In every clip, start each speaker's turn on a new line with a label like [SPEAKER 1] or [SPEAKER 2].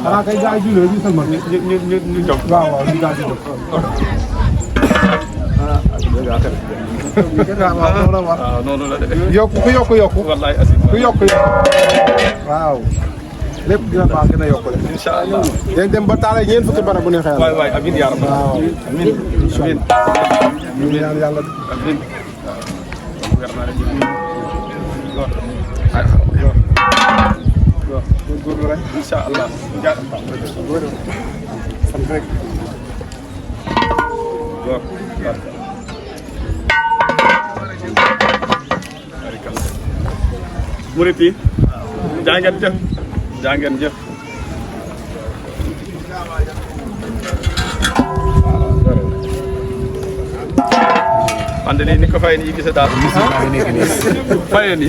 [SPEAKER 1] xanaa kay gars yi jullee ñu sëlmal ñu jóg waaw waaw ñu daal di jóg waaw noonu la de yokku ku yokku wallaay asi ku yokku waaw lépp dina baax gën a yokku rek incha allah dañ dem ba taale ñeent fukki bara bu ne xel waay waay amiin yaa rabbi waaw amiin amiin ñu ñaan yàlla amiin weer na rek góorgóorlu rek incha allah jaar sant rek murit yi jaa ngeen jëf ande ni ko fay ni gisse daal fay ni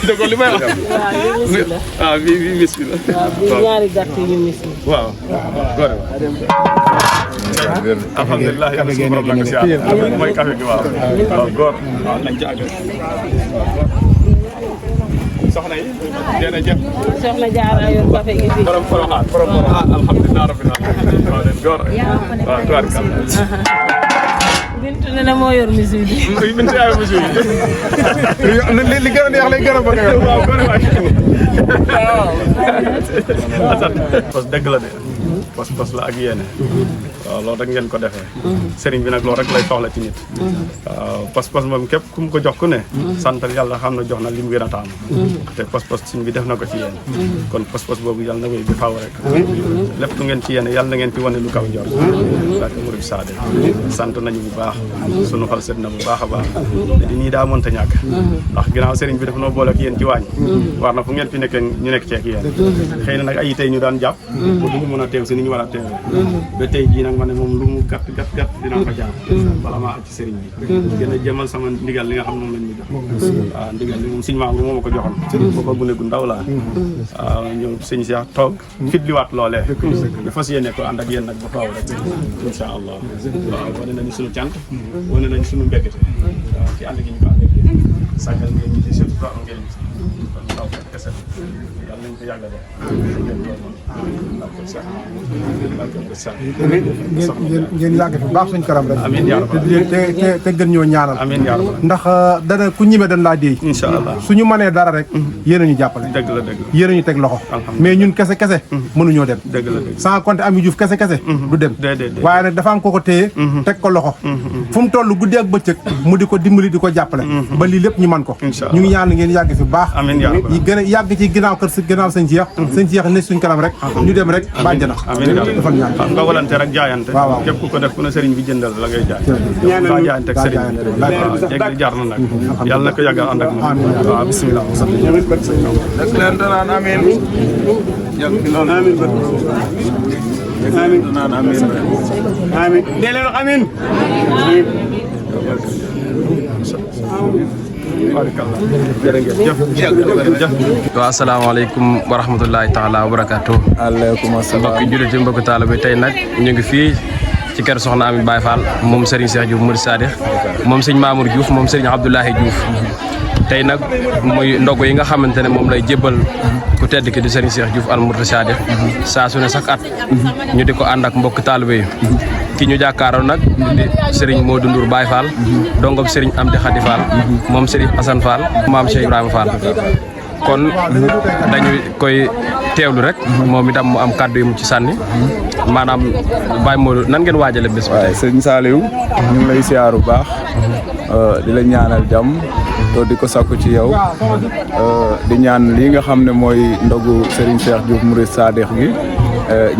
[SPEAKER 1] dëgg li may wax ah bi miski la
[SPEAKER 2] bi ñaari gàtt yu miski
[SPEAKER 1] waaw gore alhamdulillah yàlla suñu borom la ko siyaar mooy café gi waaw góor nañ ci àgg soxna yi dina jëf
[SPEAKER 2] soxna Jaara yor café gi fi
[SPEAKER 1] borom alhamdulillah rabbil alamin waaw leen góor waaw tubaarkalla
[SPEAKER 2] Bintu ne na moo yor musique bi
[SPEAKER 1] Bintu yaa yor musique bi li gën a neex lay gën a bëgg waaw góor waay waaw dëgg la de pos la ak yéene waaw loolu rek ngeen ko defee sëriñ bi nag loolu rek lay soxla ci nit waaw pos moom képp ku mu ko jox ku ne santal yàlla xam na jox na li mu gën a taamu te pos sëriñ bi def na ko ci yéen kon pos boobu yàlla na wéy bi faaw rek lépp lu ngeen ci yéene yàlla na ngeen ci wane lu kaw njor ak murid saade sant nañu bu baax sunu xol set na bu baax a baax te di nii daa mënta ñàkk ndax ginnaaw sëriñ bi def noo boole ak yéen ci waañ war na fu ngeen fi nekkee ñu nekk ceeg yéen xëy na nag ay tey ñu daan jàpp bu duñu mën a teew si ni ñu war a teewee ba tey jii nag ma ne moom lu mu gàtt dinaa ko jaar bala maa ak ci sëriñ bi gën a jëmal sama ndigal li nga xam moom lañ ma jox waaw ndigal li moom sëñ Mamour moo ma ko joxoon booba gune gu ndaw laa waaw ñëw sëñ Cheikh toog fitliwaat loolee ñu fas yéene ko ànd ak yéen nag ba faaw rek incha allah waaw wane nañu sunu cant wane nañu sunu mbégte waaw ci ànd gi ñu ko ànd ak yéen sàggal ngeen ñi ci surtout am ngeen kon ndaw kese yàlla nañ ko yàgg ngeen yàgg fi baax suñ karam rek amiin yaa rabbal te gën ñoo ñaanal amiin yaa rabbal ndax dana ku ñime dañ laa déey incha allah suñu mënee dara rek yéen a ñu jàppale dëgg la yéen a ñu teg loxo mais ñun kese mënuñoo dem dëgg la sans compter Ami Diouf kese du dem waaye nag dafa am ko téye teg ko loxo fu mu toll guddi ak bëccëg mu di ko dimbali di ko jàppale ba lii lépp ñu man ko ñu ngi ñaan ngeen yàgg fi baax yi gën a yàgg ci ginnaaw kër si ginnaaw sëñ Cheikh ne suñ kanam rek ñu dem rek bàjjana defal ñaan nga walante rek jaayante képp ku ko def ku ne sëriñ bi jëndal la ngay jaay ba jaayante ak sëriñ bi waaw jéggi jaar na nag yàlla na ko yàggal ànd ak moom waaw bismillah rek leen danaan amiin amiin nee leen amiin
[SPEAKER 3] waaw asalaamaaleykum wa rahmatullahi taala wa barakaatu.
[SPEAKER 4] aleykum asalaam
[SPEAKER 3] mbokki jullit yi mbokki taalibe bi tey nag ñu ngi fii ci kër Soxna Ami Baye Fall moom Serigne Cheikh Diouf Murid Sadikh moom Serigne Mamour Diouf moom Serigne Abdoulahi Diouf tey nag muy ndogu yi nga xamante ne moom lay jébbal ku tedd ki di Serigne Cheikh Diouf al Murid Sadikh saa su ne sax at ñu di ko ànd ak mbokki taalibe yi ki ñu jàkkaaroo nag di Serigne Modou Ndour Baye Fall dongob Serigne Amdi Khady Fall moom Serigne Assane Fall maam Cheikh Ibrahima Fall kon dañu koy teewlu rek moom itam mu am kàddu yu mu ci sànni maanaam Baye Modou nan ngeen waajale bés ba tey.
[SPEAKER 4] sëñ Saliou ñu ngi lay siyaaru bu baax di la ñaanal jàmm to di ko sakku ci yow di ñaan lii nga xam ne mooy ndogu Serigne Cheikh Diouf Murid Sadikh gi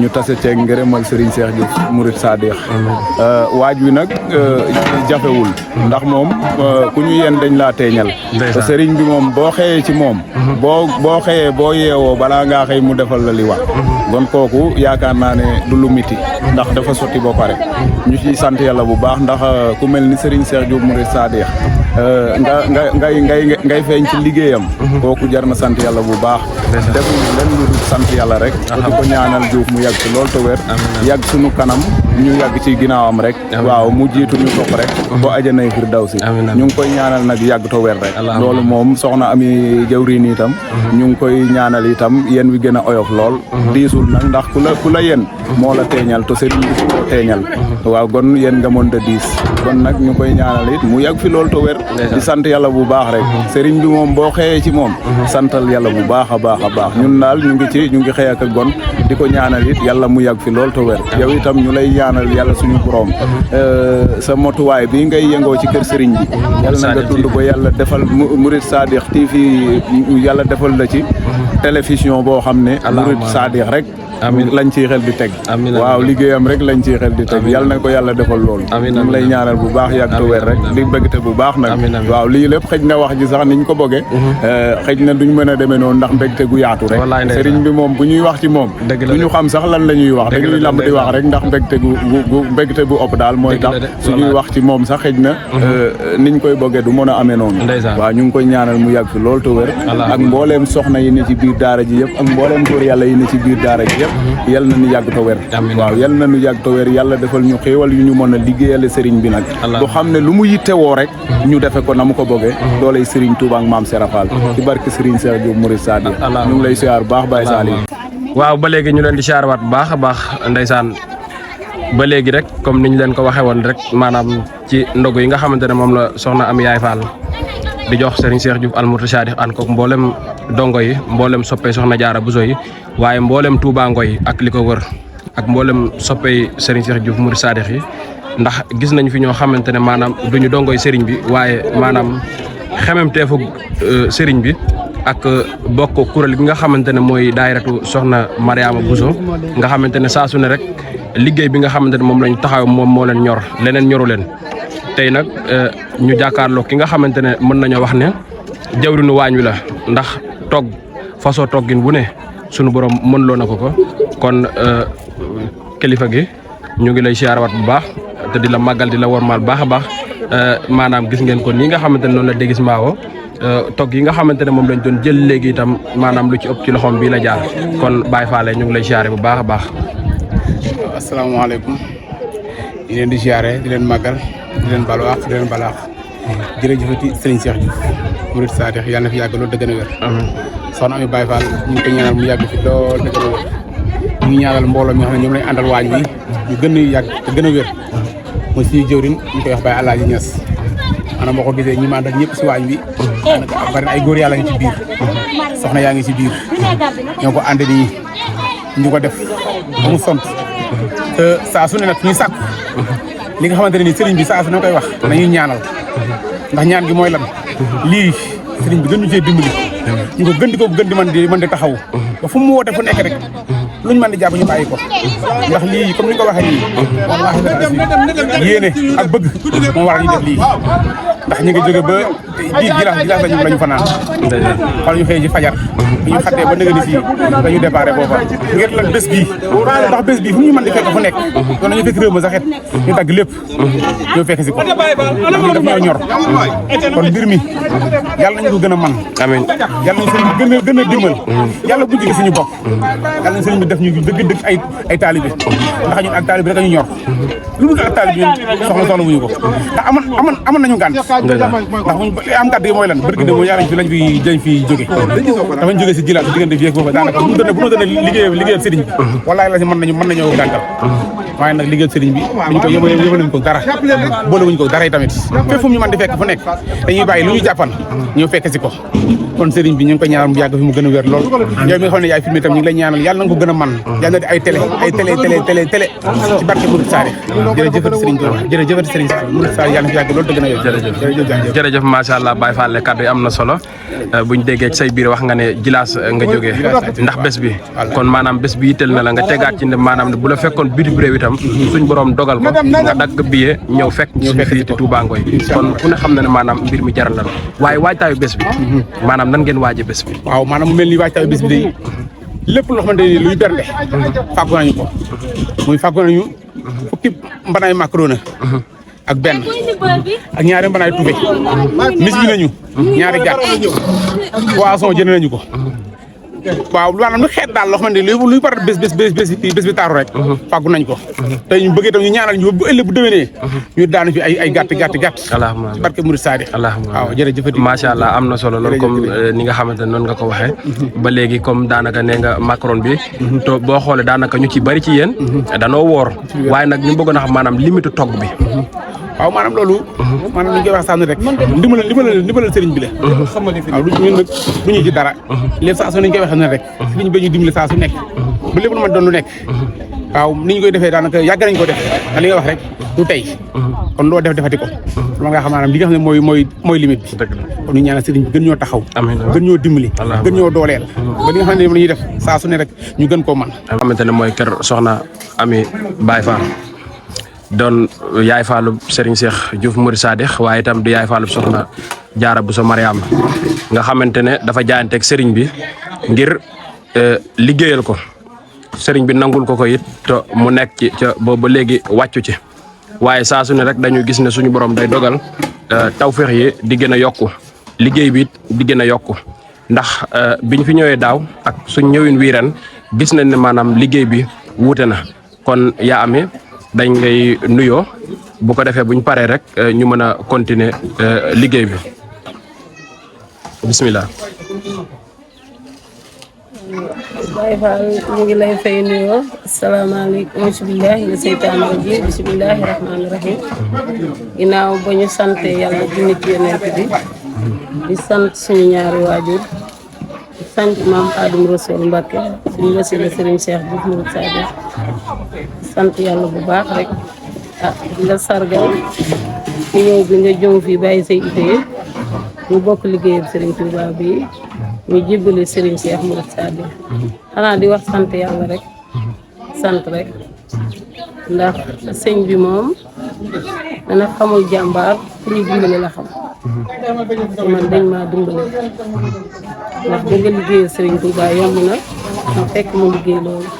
[SPEAKER 4] ñu tase ceeg ngërëmal Serigne Cheikh Diouf Murid Sadikh waaj wi nag jafewul ndax moom ku ñu yéen dañ laa teeñal te Serigne bi moom boo xëyee ci moom boo xëyee boo yeewoo balaa ngaa xëy mu defal la li wax kon kooku yaakaar naa ne du lu miti ndax dafa sotti ba pare ñu ciy sant yàlla bu baax ndax ku mel ni Serigne Cheikh Diouf Murid Sadikh ngay feeñ ci liggéeyam kooku jar na sant yàlla bu baax defuñu leen lu dul sant yàlla rek te di ko ñaanal Diouf mu yàgg ci lool te wér yàgg suñu kanam ñu yàgg ci ginnaawam rek waaw mu jiitu ñu topp rek bo ajanay firdawsi ñu ngi koy ñaanal nag yàgg te wér rek loolu moom soxna Ami jawriñ itam ñu ngi koy ñaanal itam yéen wi gën a oyof lool diisul nag ndax ku la yéen moo la teeñal te sëriñ bi ko teeñal waaw kon yéen nga mën da diis kon nag ñu koy ñaanal it mu yàgg fi lool te wér di sant yàlla bu baax rek sëriñ bi moom boo xëyee ci moom santal yàlla bu baax a baax ñun daal ñu ngi xëy ak gon di ko ñaanal it yàlla mu yàgg fi lool te wér yow itam ñu lay ñaanal yàlla suñu borom sa motuwaay bi ngay yëngoo ci kër sëriñ bi yàlla na nga dund ba yàlla defal Murid Sadikh TV yàlla defal la ci télévision boo xam ne Murid Sadikh rek lañ ciy xel di teg waaw liggéeyam rek lañ ciy xel di teg yàlla na ko yàlla defal loolu ñu ngi lay ñaanal bu baax yàgg te wér rek di bëggte bu baax nag waaw lii lépp xëj na wax ji sax niñ ko bëggee xëj na duñ mën a demee noonu ndax mbégte gu yaatu rek sëriñ bi moom bu ñuy wax ci moom duñu xam sax lan la ñuy wax dañuy lamb di wax rek ndax mbégte bu ëpp daal mooy tax suñuy wax ci moom sax xëj na niñ koy bëggee du mën a amee noonu waaw ñu ngi koy ñaanal mu yàgg fi loolu te wér ak mbooleem soxna yi ne ci biir daara ji yëpp ak mbooleem góor yàlla yi ne ci biir daara ji yëpp yal na ñu yàgg te wér waaw yal na ñu yàgg te wér yàlla defal ñu xéewal yu ñu mën a liggéeyale sëriñ bi nag boo xam ne lu mu yittewoo rek ñu defe ko na mu ko bëggee doolay sëriñ Touba ak maam Serafal ci barke sëriñ Cheikh Diouf Murid Sadikh ñu ngi lay siyaar baax Baye Saliou
[SPEAKER 3] waaw ba léegi ñu leen di siyaar waat bu baax a baax ndeysaan ba léegi rek comme niñ leen ko waxee woon rek maanaam ci ndogu yi nga xamante ne moom la soxna Ami Yaay Fall di jox Serigne Cheikh Diouf Al Mourtada Sadikh ànd koog mboolem dongo yi mboolem soppee soxna Jaara Buso yi waaye mboolem Touba Ngoy ak li ko wër ak mboolem soppee Serigne Cheikh Diouf Murid Sadikh yi ndax gis nañ fi ñoo xamante ne maanaam duñu dongoy Serigne bi waaye maanaam xememteefu Serigne bi ak bokk kuréel gi nga xamante ne mooy daayiratu soxna Mariama Buso nga xamante ne saa su ne rek liggéey bi nga xamante ne moom lañ taxaw moom moo leen ñor leneen ñoru leen tey nag ñu jàkkaarloo ki nga xamante ne mën nañoo wax ne jawriñu waañ wi la ndax togg façon toggin bu ne sunu borom mën loo na ko kon kilifa gi ñu ngi lay siyaarawaat bu baax te di la màggal di la wormaal baax a baax maanaam gis ngeen ko nii nga xamante ne noonu la dégis maawo togg yi nga xamante ne moom lañ doon jël léegi itam maanaam lu ci ëpp ci loxoom bii la jaar kon Baye Fallé ñu ngi lay siyaare bu baax a baax.
[SPEAKER 5] asalaamaaleykum di leen di siyaare di leen màggal di leen balwaax di leen balaax jërëjëfati Serigne Cheikh Diouf Murid Sadikh yàlla na fi yàgg loolu dëgg na wér soxna Ami Baye Fall ñu ngi koy ñaanal mu yàgg fi loolu dëgg na wér ñu ngi ñaanal mbooloo mi nga xam ne ñoom lañ àndal waañ bi ñu gën a yàgg te gën a wér mooy suñu jëwriñ ñu koy wax Baye Alaaji Ñas maanaam boo ko gisee ñi ma àndal ñëpp si waañ bi daanaka bari na ay góor yàlla ngi ci biir soxna yaa ngi ci biir ñoo ko ànd nii ñu ko def ba mu sont te saa su ne nag ñuy sàkku li nga xamante ne nii sëriñ bi saa su ne koy wax nañuy ñaanal ndax ñaan gi mooy lan lii sëriñ bi gën ñu cee dimbali ñu ko gën di mën di taxaw ba fu mu woote fu nekk rek luñ mën di jàpp ñu bàyyi ko ndax lii comme ni nga ko waxee nii wallaahi yéene ak bëgg moom war ñu def lii ndax ñu ngi jóge ba gilaas lañu fa naan xool ñu xëy ci fajar bi ñu xattee ba nëga ni fii dañu déparé foofa ngir lan bés bii ndax bés bii fu ñu mën di fekk fu nekk doon nañu fekk réew ma saxet ñu dagg lépp ñoo fekk si ko ndax ñu daf ñoo ñor kon mbir mi yàlla nañu ko gën a man
[SPEAKER 3] amiin
[SPEAKER 5] yàlla nañu sëriñ bi gën a dimbal yàlla bu jóge suñu bopp yàlla nañu sëriñ bi def ñu dëgg ay taalibe ndax ñun ak taalibe rek ñu ñor lu dul ak taalibe ñun soxla wuñu ko ndax amoon nañu ngànt ndax li am gàtt gi mooy lan barki de moo yaarañ fi lañ fi jóge dafañ jóge si jilaat diggante fii ak foofu daanaka bu ñu doon liggéeyam sëriñ bi wallaahi la si mën nañoo gàntal waaye nag liggéeyam sëriñ bi dañu ko yëmaleñ ko dara boolewuñu ko dara yi tamit fépp fu ñu mën di fekk fu nekk dañuy bàyyi lu ñu jàppan ñëw fekk si ko kon sëriñ bi ñu ngi koy ñaanal mu yàgg fi mu gën a wér lool yow mi nga xam ne yaay filmé tam ñu ngi lay ñaanal yàlla na nga ko gën a man yàlla na di ay télé ci barke Murid Sadikh jërëjëfati sëriñ bi jërëjëfati sëriñ Murid Sadikh yàlla na fi yàgg loolu dëgg na yow
[SPEAKER 3] jërëjëf macha allah Baye Fallé kaddu yi am na solo buñ déggee ci say biir wax nga ne jilaas nga jógee ndax bés bi kon maanaam bés bi yitteel na la nga tegaat ci ne maanaam bu la fekkoon bitim réew itam suñ borom dogal ko nga dagg billet ñëw fekk fii ci Touba Ngoy kon ku ne xam na ne maanaam mbir mi jaral na la waaye waajtaayu bés bi maanaam nan ngeen waaje bés bi
[SPEAKER 5] waaw maanaam mu mel ni waajtaayu bés bi day lépp loo xamante ni luy bernde fàggu nañu ko muy fàggu nañu fukki mbanaay macaroni ak benn ak ñaari mbanaay tufe mis gi nañu ñaari gàtt poisson jënd nañu ko waaw maanaam lu xeet daal loo xamante ni luy par bés bi taaru rek fàggu nañ ko te ñu bëggee tam ñu ñaanal ñu bu ëllëg bu déwénee ñu daanu fi ay gàtt
[SPEAKER 3] alhamdulilah
[SPEAKER 5] barke Murid Saadix waaw jërëjëf
[SPEAKER 3] macha allah am na solo lool comme ni nga xamante ne noonu nga ko waxee ba léegi comme daanaka nee nga Macron bi to boo xoolee daanaka ñu ci bari ci yéen danoo woor waaye nag ñu bëggoon a xam maanaam limite togg bi
[SPEAKER 5] waaw maanaam loolu maanaam ñu koy wax sànni rek ndimbalal sëriñ bi la waaw ñun nag du ñu ci dara lépp saa su nañ koy waxee ne rek sëriñ bi ñu dimbali saa su nekk bu lépp lu ma doon lu nekk waaw ni ñu koy defee daanaka yàgg nañ ko def li nga wax rek du tey kon loo defati ko ma nga xam maanaam li nga xam ne mooy limite bi kon ñu ñaanal sëriñ bi gën ñoo taxaw gën ñoo dimbali gën ñoo dooleel ba li nga xam ne moom la ñuy def saa su ne rek ñu gën koo man
[SPEAKER 3] xamante ne mooy kër soxna Ami Baye Fall doon yaay Fallu Serigne Cheikh Diouf Murid Saadix waaye itam di yaay Fallu soxna Jaara Buso Mariama nga xamante ne dafa jaayanteeg Serigne bi ngir liggéeyal ko Serigne bi nangul ko it te mu nekk ci ca boobu ba léegi wàccu ci waaye saa su ne rek dañu gis ne suñu borom day dogal tawféex yi di gën a yokku liggéey bi it di gën a yokku ndax biñ fi ñëwee daaw ak suñ ñëwin wii ren gis nañ ne maanaam liggéey bi wuute na kon yaa amee dañ ngay nuyoo bu ko defee buñ paree rek ñu mën a continuer liggéey bi bismillah.
[SPEAKER 2] Baye Fall ñu ngi lay fay nuyoo asalaamaaleykum bisimilahi na seytaani rajim bisimilahi rahmaani rahim ginnaaw ba ñu sante yàlla di nit yonent bi di sant suñu ñaari waajur di sant maam Xaadim Rasuul Mbàkke suñu wasila Sëriñ Cheikh Diouf Murid Saadix sant yàlla bu baax rek nga sargal ci ñëw bi nga jóg fii bàyyi say ité ñu bokk liggéeyam Sëriñ Tuubaa bi ñu jébbale Serigne Cheikh Murid Saadix xanaa di wax sant yàlla rek sant rek ndax sëñ bi moom dana xamul jàmbaar ku ñu dimbale la xam man dañ maa dimbale ndax ba nga liggéeyal Serigne Touba yomb na ma fekk mu liggéey loolu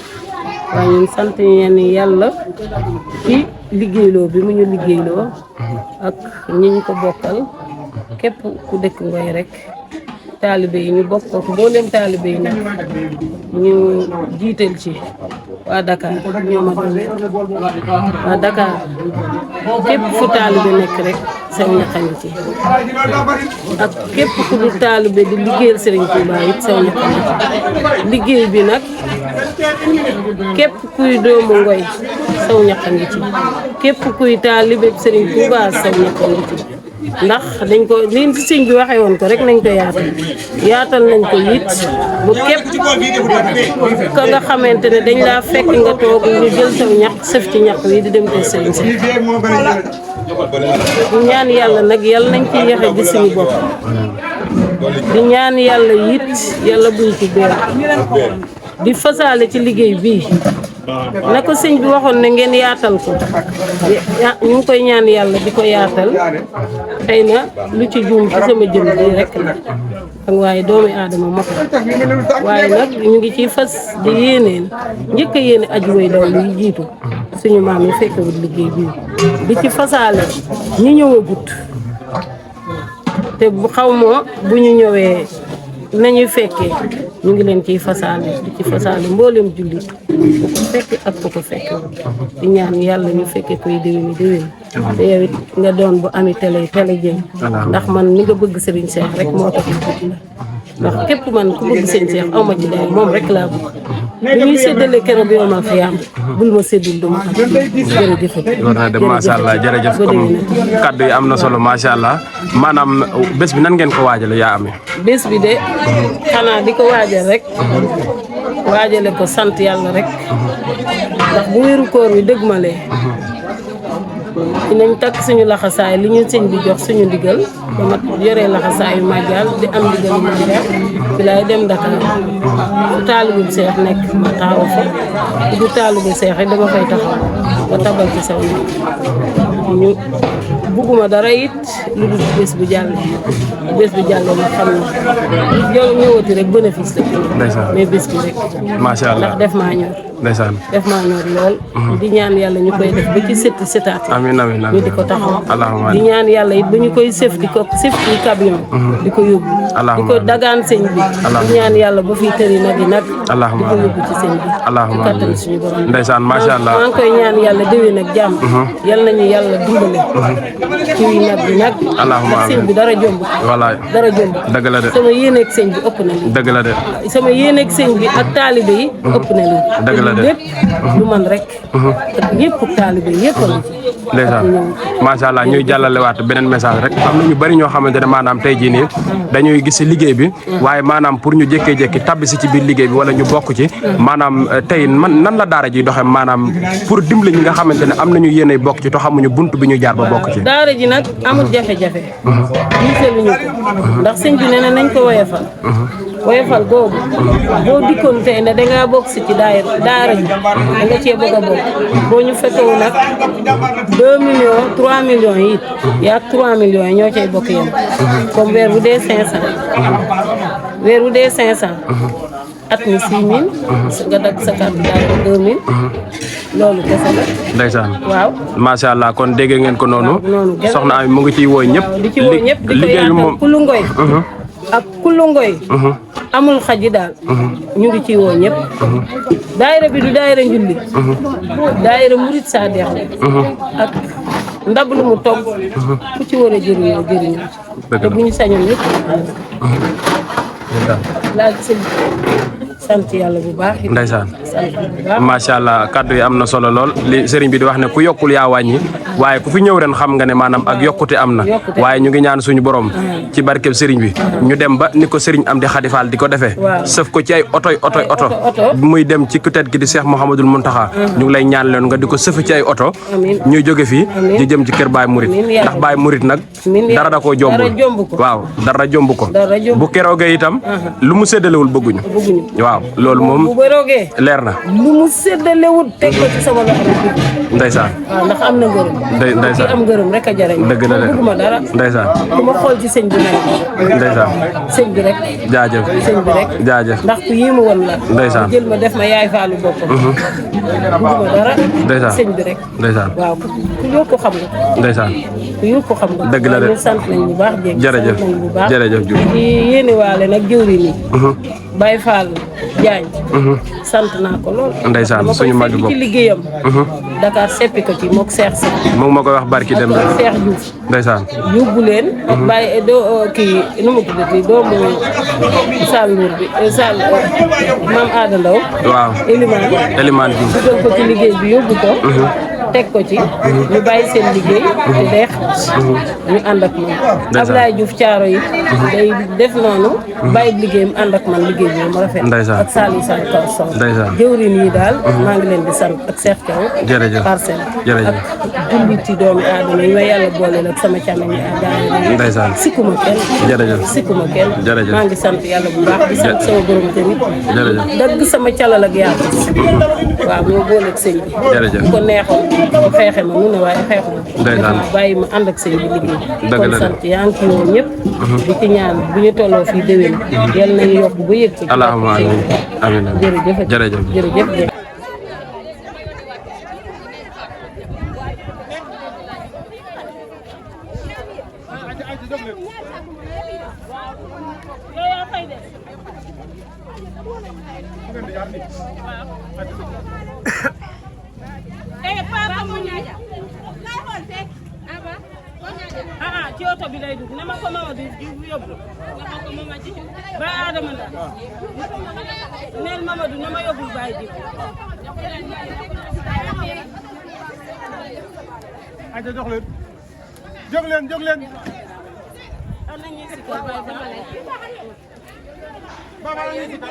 [SPEAKER 2] waaye ñun sant ñeen yàlla ci liggéeyloo bi mu ñu liggéeyloo ak ñi ñu ko bokkal képp ku dëkk Ngoy rek taalibe yi ñu bokk ko mboolem taalibe yi nag ñu jiital ci waa Dakar ñoo ma doon waa Dakar képp fu taalibe nekk rek saw ñaqañ ci ak képp ku du taalibe di liggéeyal Serigne Touba it saw ñaqañ ci liggéey bi nag képp kuy doomu Ngoy saw ñaqañ ci képp kuy taalibe Serigne Touba saw ñaqañ ci ndax dañ ko liñ ci sëñ bi waxee woon ko rek nañ ko yaatal nañ ko it bu képp ka nga xamante ne dañ laa fekk nga toog ñu jël saw ñax sëf ci ñax wi di dem te sëriñ si di ñaan yàlla nag yàlla nañ ci yexe gi suñu bopp di ñaan yàlla it yàlla buñ ci beer di fasaale ci liggéey bii na ko sëñ bi waxoon ne ngeen yaatal ko ñu ngi koy ñaan yàlla di ko yaatal xëy na lu ci juum ci sama jëm bi rek la ak waaye doomi aadama mot waaye nag ñu ngi ciy fas di yéeneen njëkk a yéene aju way daw luy jiitu suñu maam yi fekkewut liggéey bii di ci fasaale ñi ñëwagut te bu xaw ma bu ñu ñëwee nañuy fekkee ñu ngi leen ciy fasaale di ci fasaale mboolem jullit ku ko fekk ak ku ko fekk di ñaan yàlla ñu fekkee koy déwéni te yow it nga doon bu ami télé jëm ndax man ni nga bëgg Serigne Cheikh rek moo tax bëgg la ndax képp man ku bëgg Serigne Cheikh aw ma ci day moom rek laa bëgg bu ñuy séddale keroog bi yomal fi am bul ma séddul duma am jërëjëf
[SPEAKER 3] macha allah jërëjëf comme kaddu yi am na solo macha allah maanaam bés bi nan ngeen ko waajale yaa amee
[SPEAKER 2] bés bi de xanaa di ko waajal rek waajale ko sant yàlla rek ndax bu wéeru koor wi dëgmalee dinañ takk suñu laxasaay li ñu sëñ bi jox suñu ndigal ba ma yoree laxasaayu màggal di am ndigalu màggal fi laay dem Dakar fu taalibu seex nekk ma taxaw fa du taalibu seex rek dama fay taxaw ba tabal ci saw ñu bugguma dara it lu dul bés bu jàllee ma xam ne yow ñëwati rek bénéfice la mais bés bi rek
[SPEAKER 3] macha allah
[SPEAKER 2] ndax def maa ñor
[SPEAKER 3] ndeysaan
[SPEAKER 2] def maa ñor lool di ñaan yàlla ñu koy def ba ci sëtti sëtaat
[SPEAKER 3] amiin amiin
[SPEAKER 2] ñu di ko taxaw
[SPEAKER 3] allahumma
[SPEAKER 2] di ñaan yàlla it ba ñu koy sëf di ko sëf ci camion di ko yóbbu di ko dagaan sëñ bi di ñaan yàlla ba fiy tëri nag yi nag di ko yóbbu ci sëñ bi
[SPEAKER 3] allahumma
[SPEAKER 2] ci kattan suñu borom
[SPEAKER 3] ndeysaan macha allah
[SPEAKER 2] maa ngi koy ñaan yàlla déwén ak jàmm yal nañu yàlla dimbale ci nag bi nag
[SPEAKER 3] allahumma
[SPEAKER 2] ndax sëñ bi dara jomb
[SPEAKER 3] wallaay
[SPEAKER 2] dara jomb
[SPEAKER 3] dëgg la de
[SPEAKER 2] sama yéeneeg sëñ bi ëpp na lii
[SPEAKER 3] dëgg la de
[SPEAKER 2] sama yéeneeg sëñ bi ak taalibe yi ëpp na lii
[SPEAKER 3] dëgg la de
[SPEAKER 2] lépp lu man rek ak yëpp taalibe yi yëpp a ngi ci
[SPEAKER 3] ndeysaan macha allah ñuy jàllale waat beneen message rek am na ñu bari ñoo xamante ne maanaam tey jii nii dañuy gis liggéey bi waaye maanaam pour ñu jékkee-jékki tabbi si ci biir liggéey bi wala ñu bokk ci maanaam tey nan la daara ji doxe maanaam pour dimbali ñi nga xamante ne am nañu yéenay bokk ci to xamuñu bunt bi ñu jaar ba bokk ci
[SPEAKER 2] daara ji nag amul jafe-jafe diisaluñu ko ndax sëñ bi nee na nañ ko woyofal woyofal googu boo dikkoon tey ne dangaa bokk si ci daara ji da nga cee bëgg a bokk boo ñu fekkewu nag 2 millions 3 millions yi it yaa 3 millions yi ñoo cay bokk yem comme weer bu dee 500 weer bu dee 500 at mi 6000 nga dagg sa carte daara 2000 loolu kese la
[SPEAKER 3] ndeysaan
[SPEAKER 2] waaw
[SPEAKER 3] macha allah kon dégg ngeen ko noonu
[SPEAKER 2] noonu
[SPEAKER 3] soxna Ami mu ngi ciy woo ñëpp
[SPEAKER 2] di ci woo ñëpp di ko
[SPEAKER 3] liggéey bi moom
[SPEAKER 2] yaatal kulu ngoy ak kulu ngoy amul xaji daal ñu ngi ciy woo ñëpp daayira bi du daayira njulli daayira murit Sadex ak ndab lu mu togg ku ci war a jëriñoo jëriñoo te bu ñu sañoon ñëpp laaj sëñ sant yàlla bu baax
[SPEAKER 3] ndeysaan
[SPEAKER 2] sant bu baax
[SPEAKER 3] macha allah kaddu yi am na solo lool li sëriñ bi di wax ne ku yokkul yaa wàññi waaye ku fi ñëw ren xam nga ne maanaam ak yokkute am na waaye ñu ngi ñaan suñu borom ci barkeb sëriñ bi ñu dem ba ni ko sëriñ am di xadifaal di ko defee sëf ko ci ay oto muy dem ci ku tedd ki di Cheikh Mouhamadoul Mountakha ñu ngi lay ñaan leen nga di ko sëf ci ay oto ñuy jóge fii di jëm ci kër Baye Mouride ndax Baye Mouride nag dara da koo jombul waaw dara jomb ko bu keroogee itam lu mu séddalewul bëgguñu waaw loolu moom
[SPEAKER 2] bu bëroogee
[SPEAKER 3] leer na
[SPEAKER 2] lu mu séddalewul teg ko ci sama loxo rek
[SPEAKER 3] ndeysaan
[SPEAKER 2] waaw ndax am na ngërëm
[SPEAKER 3] ndeysaan
[SPEAKER 2] ki am ngërëm rek a jarañ
[SPEAKER 3] dëgg la de
[SPEAKER 2] bëgguma dara
[SPEAKER 3] ndeysaan
[SPEAKER 2] ku ma xool ci sëñ bi nag
[SPEAKER 3] ndeysaan
[SPEAKER 2] sëñ bi rek
[SPEAKER 3] jaajëf
[SPEAKER 2] sëñ bi rek
[SPEAKER 3] jaajëf
[SPEAKER 2] ndax ku yéemu woon la
[SPEAKER 3] ndeysaan
[SPEAKER 2] jël ma def ma yaay faalu boppam bëgguma dara
[SPEAKER 3] ndeysaan
[SPEAKER 2] sëñ bi rek
[SPEAKER 3] ndeysaan
[SPEAKER 2] waaw ku yokku xam nga
[SPEAKER 3] ndeysaan
[SPEAKER 2] ku yokku xam nga
[SPEAKER 3] dëgg la de
[SPEAKER 2] ñu sant nañ bu baax jéeg
[SPEAKER 3] jërëjëf
[SPEAKER 2] sant nañ bu baax
[SPEAKER 3] jërëjëf Diouf
[SPEAKER 2] di yéene waale nag jëwriñ yi Baye Fall Diagne sant naa ko lool
[SPEAKER 3] ndeysaan suñu magi bopp
[SPEAKER 2] ci liggéeyam Dakar seppi ko ci mook Cheikh si
[SPEAKER 3] mu ngi ma koy wax barki dem
[SPEAKER 2] ak Cheikh Diouf
[SPEAKER 3] ndeysaan
[SPEAKER 2] yóbbu leen Baye kii nu mu tuddati doomu Sall Ndour bi Sall Mame Ada Ndaw
[SPEAKER 3] waaw Elimane Diouf
[SPEAKER 2] dugal ko ci liggéey bi yóbbu ko teg ko ci ñu bàyyi seen liggéey te day ñu ànd ak man Ablaye Diouf Thiaro yi day def noonu bàyyi liggéeyam ànd ak man liggéey bi mu rafet ak Saliou Sall Kaw Sow jëwriñ yi daal maa ngi leen di sant ak Cheikh Thiaw
[SPEAKER 3] jërëjëf
[SPEAKER 2] Parcelles
[SPEAKER 3] jërëjëf
[SPEAKER 2] ak julliti doomi aadama yi ma yàlla boole ak sama càmmiñ yi daal
[SPEAKER 3] ndeysaan
[SPEAKER 2] sikkuma kenn
[SPEAKER 3] jërëjëf
[SPEAKER 2] sikkuma kenn
[SPEAKER 3] jërëjëf
[SPEAKER 2] maa ngi sant yàlla bu baax di sant sama borom tamit
[SPEAKER 3] jërëjëf
[SPEAKER 2] dagg sama calal ak yàlla waaw ñoo boole ak sëñ bi
[SPEAKER 3] jërëjëf
[SPEAKER 2] bu ko neexoon mu xeexe ma mu ne waaye xeexu ma
[SPEAKER 3] ndeysaan
[SPEAKER 2] bàyyi ma ànd ak sëñ bi liggéey
[SPEAKER 3] dëgg la
[SPEAKER 2] kon sant yaa ngi ci woo ñëpp di ci ñaan bu ñu tolloo fii déwén yal nañu yokk ba yëg ci
[SPEAKER 3] allahumma amiin
[SPEAKER 2] jërëjëf
[SPEAKER 3] jërëjëf
[SPEAKER 2] jërëjëf
[SPEAKER 6] ci oto bi lay dugg nama ko Mamadou yóbbu nama ko Mamadou ba Adama Nda neel Mamadou nama yóbbul Baye Dib
[SPEAKER 7] aja jox leen jóg leen jóg leen
[SPEAKER 6] ana ñi ci ko Baye
[SPEAKER 7] baba la ñi ci ko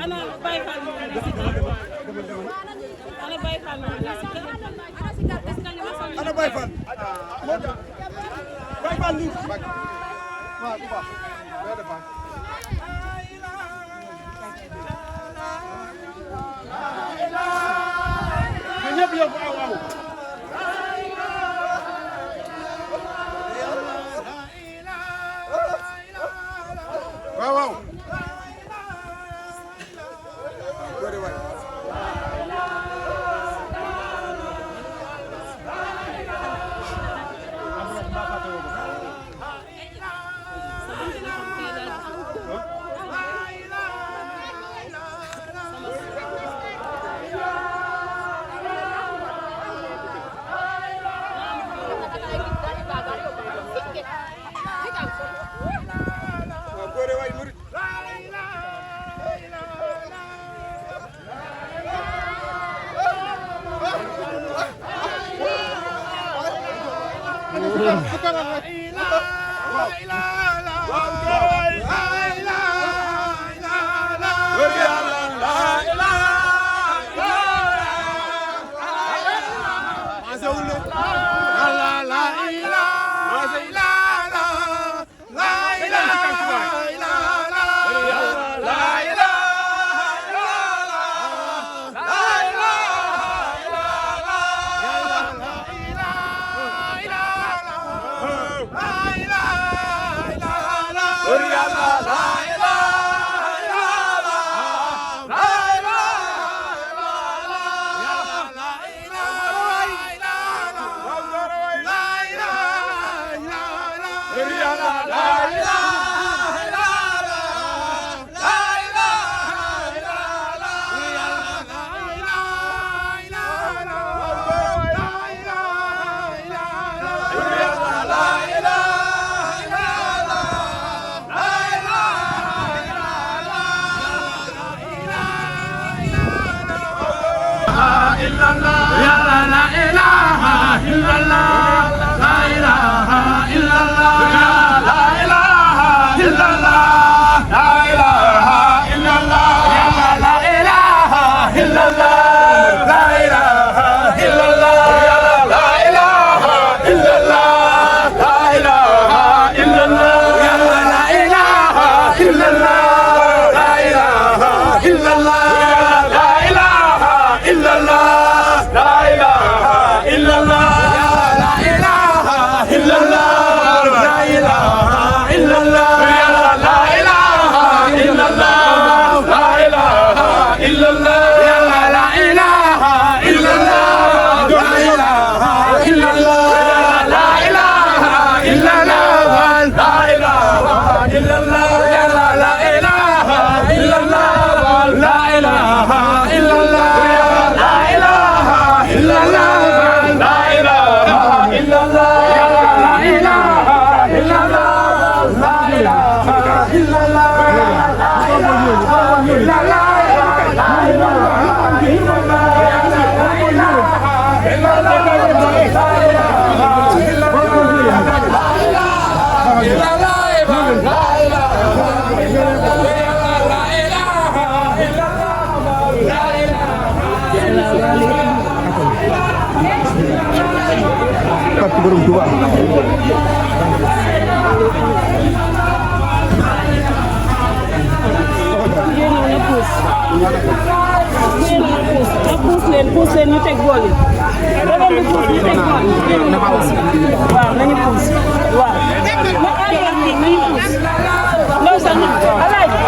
[SPEAKER 6] ana Baye Fall mo ana Baye Fall mo
[SPEAKER 7] ana Baye Fall Baye Fall ni waaw bu baax do defa ñëpp yow waaw waaw waaw waaw
[SPEAKER 8] borom Touba
[SPEAKER 6] puus leen ñu teg bool yi da doon di puus ñu teg bool yi waaw nañu puus waaw nañu puus ndaw sax alaaji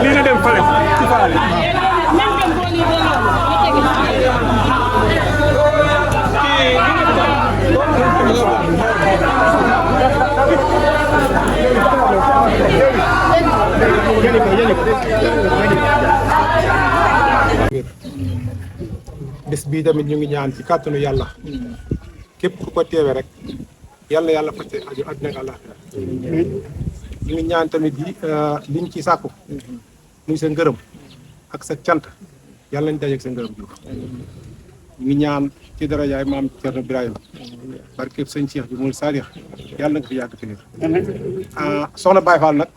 [SPEAKER 7] lii na dem fale ci faale bii tamit ñu ngi ñaan ci kàttanu yàlla képp ku ko teewe rek yàlla faj sa aju àddina ak àllaaxira ñu ngi ñaan tamit yi liñ ci sàkku muy sa ngërëm ak sa cant yàlla nañ dajeeg sa ngërëm Diouf ñu ngi ñaan ci darajaay maam Cerno Birahima barkeb sëñ Cheikh bi Mouride Sadikh yàlla na nga fi yàgg fi wér soxna Baye Fall nag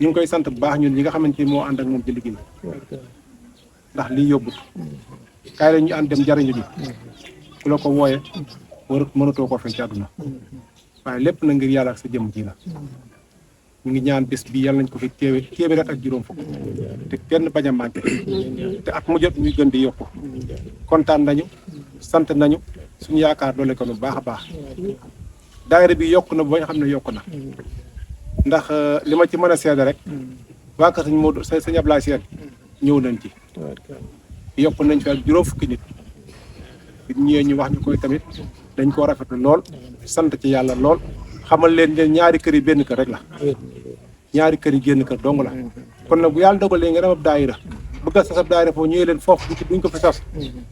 [SPEAKER 7] ñu ngi koy sant bu baax ñun ñi nga xamante ni moo ànd ak moom ci liggéey ndax lii yóbbut kaay la ñu ànd dem jariñu ji ku la ko wooye mënatoo koo fay ci àdduna waaye lépp na ngir yàlla ak sa jëmm ji la ñu ngi ñaan bés bi yàlla nañ ko fi téeméer ak juróom fukk te kenn bañ a manqué te at mu jot muy gën di yokku kontaan nañu sant nañu suñu yaakaar doole ko nu baax a baax daayira bi yokku na ba nga xam ne yokku na ndax li ma ci mën a seede rek waa kër sëñ Modou sëñ Ablaye Seet ñëw nañ ci yokku nañ fi ak juróom fukki nit ñëwee ñu wax ñu koy tamit dañ koo rafetlu lool sant ci yàlla lool xamal leen ne ñaari kër yi benn kër rek la ñaari kër yi génn kër dong la kon nag bu yàlla dogalee nga dem ab daayira bëgg a sas ab daayira foofu ñëwee leen foofu duñ ko fi sas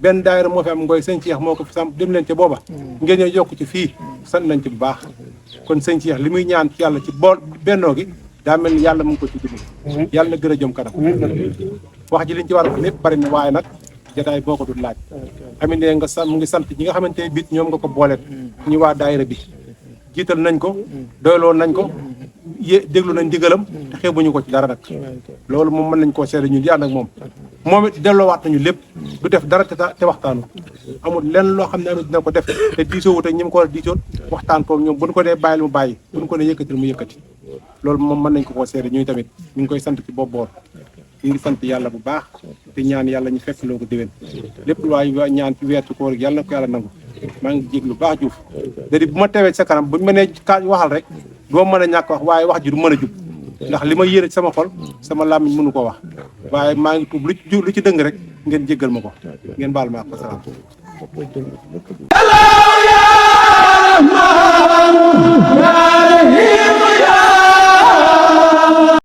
[SPEAKER 7] benn daayira moo fi am Ngoy sëñ Cheikh moo ko fi sam dem leen ca booba ngeen ñëw yokk ci fii sant nañ ci bu baax kon sëñ Cheikh li muy ñaan ci yàlla ci bool bennoo gi daa mel ni yàlla mu ngi ko ci dimbali yàlla na gën a jëm kanam wax ji liñ ci war a lépp bari na waaye nag jotaay boo ko dul laaj amit ne nga mu ngi sant ñi nga xamante ne bit ñoom nga ko booleet ñu waa daayira bi jiital nañ ko doyloo nañ ko déglu nañ ndigalam te xeebuñu ko ci dara nag loolu moom mën nañ koo seede ñun di ànd ak moom it delloowaat nañu lépp du def dara te waxtaanu amul lenn loo xam ne dina ko def te diisoo wut ak ñi mu ko war a diisoon waxtaan koog ñoom bu ñu ko dee bàyyil mu bàyyi bu ñu ko dee yëkkatil mu yëkkati loolu moom mën nañ ko koo seede ñuy tamit ñu ngi koy sant ci bopp boor ñu ngi sant yàlla bu baax te ñaan yàlla ñu fekk loo ko déwén lépp lu waay ñaan ci weeru koor gi yàlla na ko yàlla nangu maa ngi jéglu baax Diouf da-di bu ma teewee ci sa kanam buñu ma nee ka waxal rek doo mën a ñàkk wax waaye wax ji du mën a jub ndax li ma yéene ci sama xol sama làmmiñ mënu ko wax waaye maa ngi tuub lu ci dëng rek ngeen jéggal ma ko ngeen baal ma ak salaam